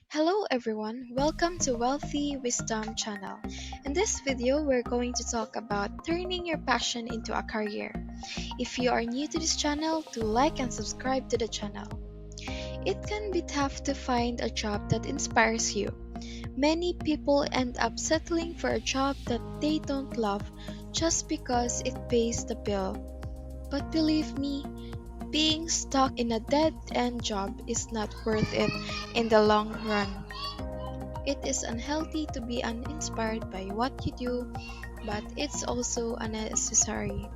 Hello everyone, welcome to Wealthy Wisdom channel. In this video, we're going to talk about turning your passion into a career. If you are new to this channel, do like and subscribe to the channel. It can be tough to find a job that inspires you. Many people end up settling for a job that they don't love just because it pays the bill. But believe me, being stuck in a dead-end job is not worth it in the long run. It is unhealthy to be uninspired by what you do, but it's also unnecessary.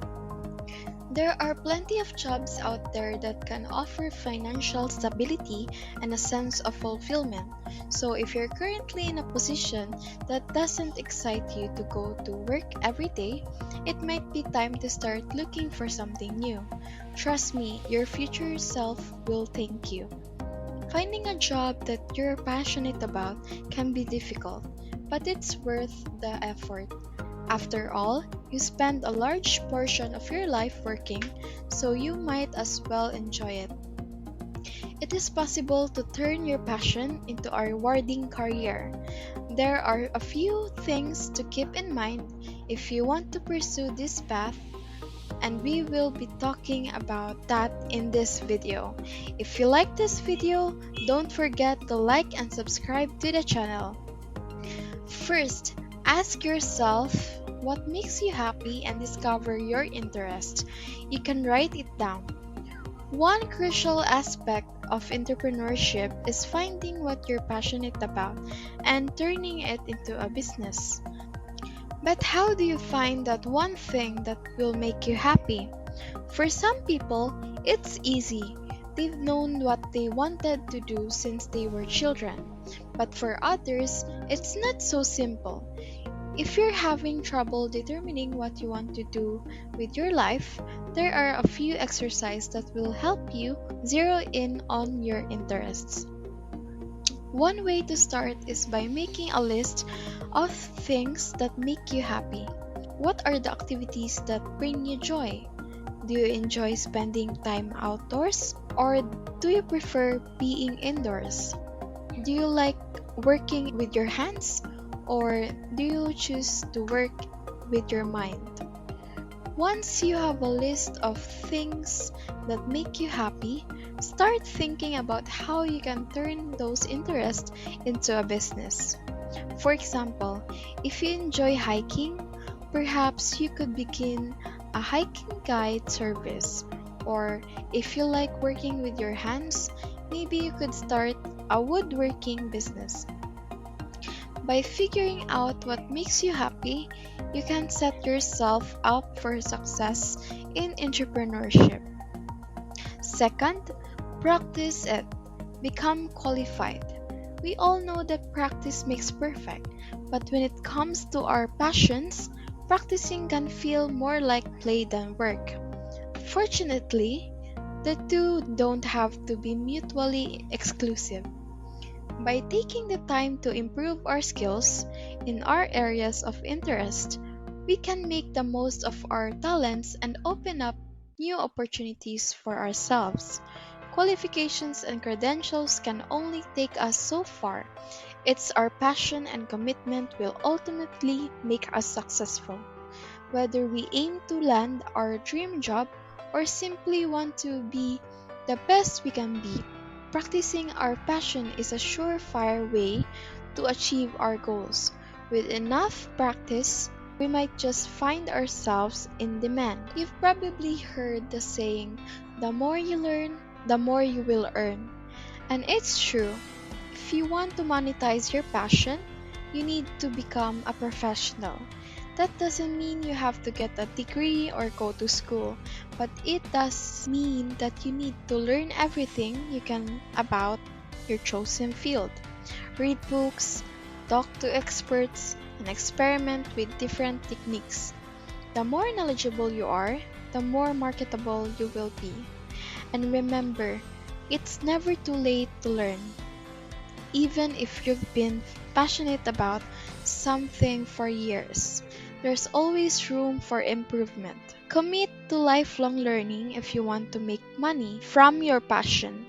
There are plenty of jobs out there that can offer financial stability and a sense of fulfillment. So, if you're currently in a position that doesn't excite you to go to work every day, it might be time to start looking for something new. Trust me, your future self will thank you. Finding a job that you're passionate about can be difficult, but it's worth the effort. After all, you spend a large portion of your life working, so you might as well enjoy it. It is possible to turn your passion into a rewarding career. There are a few things to keep in mind if you want to pursue this path, and we will be talking about that in this video. If you like this video, don't forget to like and subscribe to the channel. First, ask yourself what makes you happy and discover your interest. You can write it down. One crucial aspect of entrepreneurship is finding what you're passionate about and turning it into a business. But how do you find that one thing that will make you happy? For some people, it's easy. They've known what they wanted to do since they were children. But for others, it's not so simple. If you're having trouble determining what you want to do with your life, there are a few exercises that will help you zero in on your interests. One way to start is by making a list of things that make you happy. What are the activities that bring you joy? Do you enjoy spending time outdoors, or do you prefer being indoors? Do you like working with your hands, or do you choose to work with your mind? Once you have a list of things that make you happy, start thinking about how you can turn those interests into a business. For example, if you enjoy hiking, perhaps you could begin a hiking guide service. Or if you like working with your hands, maybe you could start a woodworking business. By figuring out what makes you happy, you can set yourself up for success in entrepreneurship. Second, practice it. Become qualified. We all know that practice makes perfect, but when it comes to our passions, practicing can feel more like play than work. Fortunately, the two don't have to be mutually exclusive. By taking the time to improve our skills in our areas of interest, we can make the most of our talents and open up new opportunities for ourselves. Qualifications and credentials can only take us so far. It's our passion and commitment will ultimately make us successful. Whether we aim to land our dream job or simply want to be the best we can be, practicing our passion is a surefire way to achieve our goals. With enough practice, we might just find ourselves in demand. You've probably heard the saying, the more you learn, the more you will earn. And it's true. If you want to monetize your passion, you need to become a professional. That doesn't mean you have to get a degree or go to school, but it does mean that you need to learn everything you can about your chosen field. Read books, talk to experts, and experiment with different techniques. The more knowledgeable you are, the more marketable you will be. And remember, it's never too late to learn. Even if you've been passionate about something for years, there's always room for improvement. Commit to lifelong learning if you want to make money from your passion.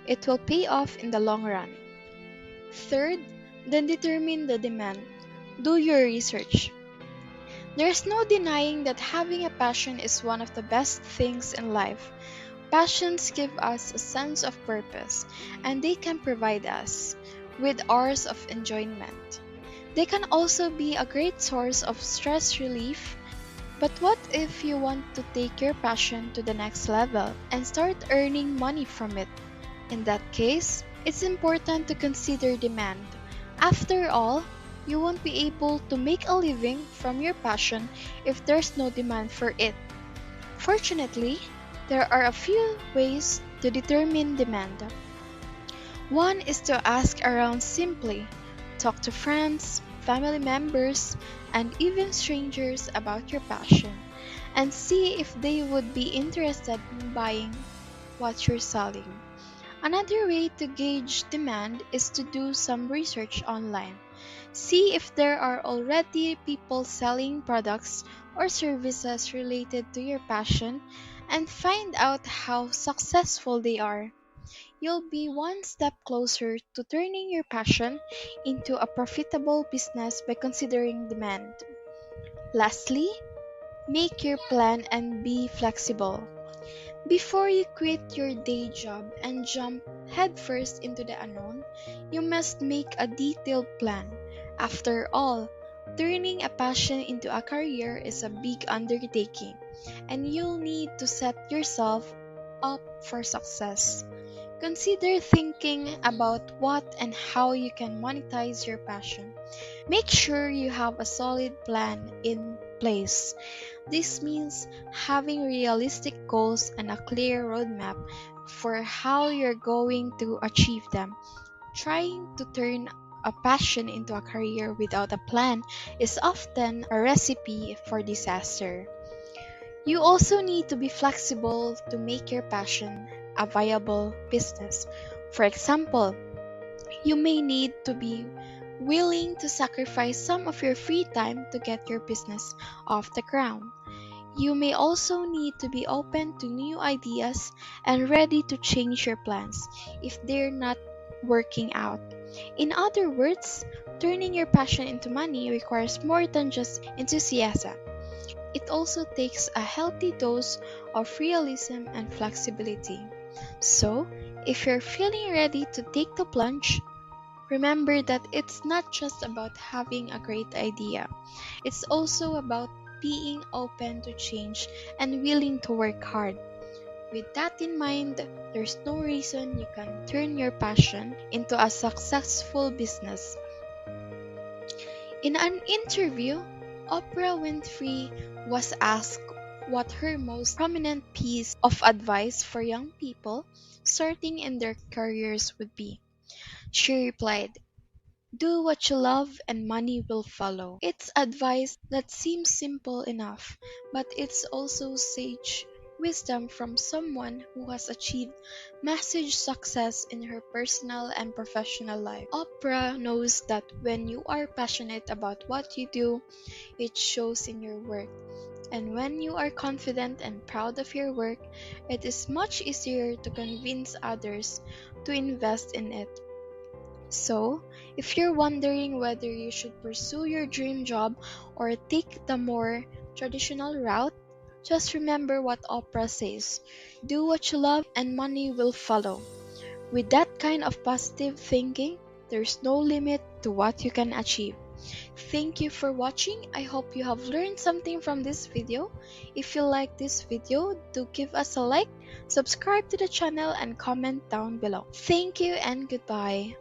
It will pay off in the long run. Third, then determine the demand. Do your research. There's no denying that having a passion is one of the best things in life. Passions give us a sense of purpose, and they can provide us with hours of enjoyment. They can also be a great source of stress relief. But what if you want to take your passion to the next level and start earning money from it? In that case, it's important to consider demand. After all, you won't be able to make a living from your passion if there's no demand for it. Fortunately, there are a few ways to determine demand. One is to ask around simply. Talk to friends, family members, and even strangers about your passion and see if they would be interested in buying what you're selling. Another way to gauge demand is to do some research online. See if there are already people selling products or services related to your passion and find out how successful they are. You'll be one step closer to turning your passion into a profitable business by considering demand. Lastly, make your plan and be flexible. Before you quit your day job and jump headfirst into the unknown, you must make a detailed plan. After all, turning a passion into a career is a big undertaking, and you'll need to set yourself up for success. Consider thinking about what and how you can monetize your passion. Make sure you have a solid plan in place. This means having realistic goals and a clear roadmap for how you're going to achieve them. Trying to turn a passion into a career without a plan is often a recipe for disaster. You also need to be flexible to make your passion a viable business. For example, you may need to be willing to sacrifice some of your free time to get your business off the ground. You may also need to be open to new ideas and ready to change your plans if they're not working out. In other words, turning your passion into money requires more than just enthusiasm. It also takes a healthy dose of realism and flexibility. So, if you're feeling ready to take the plunge, remember that it's not just about having a great idea, it's also about being open to change and willing to work hard. With that in mind, there's no reason you can't turn your passion into a successful business. In an interview, Oprah Winfrey was asked what her most prominent piece of advice for young people starting in their careers would be. She replied, "Do what you love and money will follow." It's advice that seems simple enough, but it's also sage wisdom from someone who has achieved massive success in her personal and professional life. Oprah knows that when you are passionate about what you do, it shows in your work. And when you are confident and proud of your work, it is much easier to convince others to invest in it. So, if you're wondering whether you should pursue your dream job or take the more traditional route, just remember what Oprah says: do what you love and money will follow. With that kind of positive thinking, there's no limit to what you can achieve. Thank you for watching. I hope you have learned something from this video. If you like this video, do give us a like, subscribe to the channel, and comment down below. Thank you and goodbye.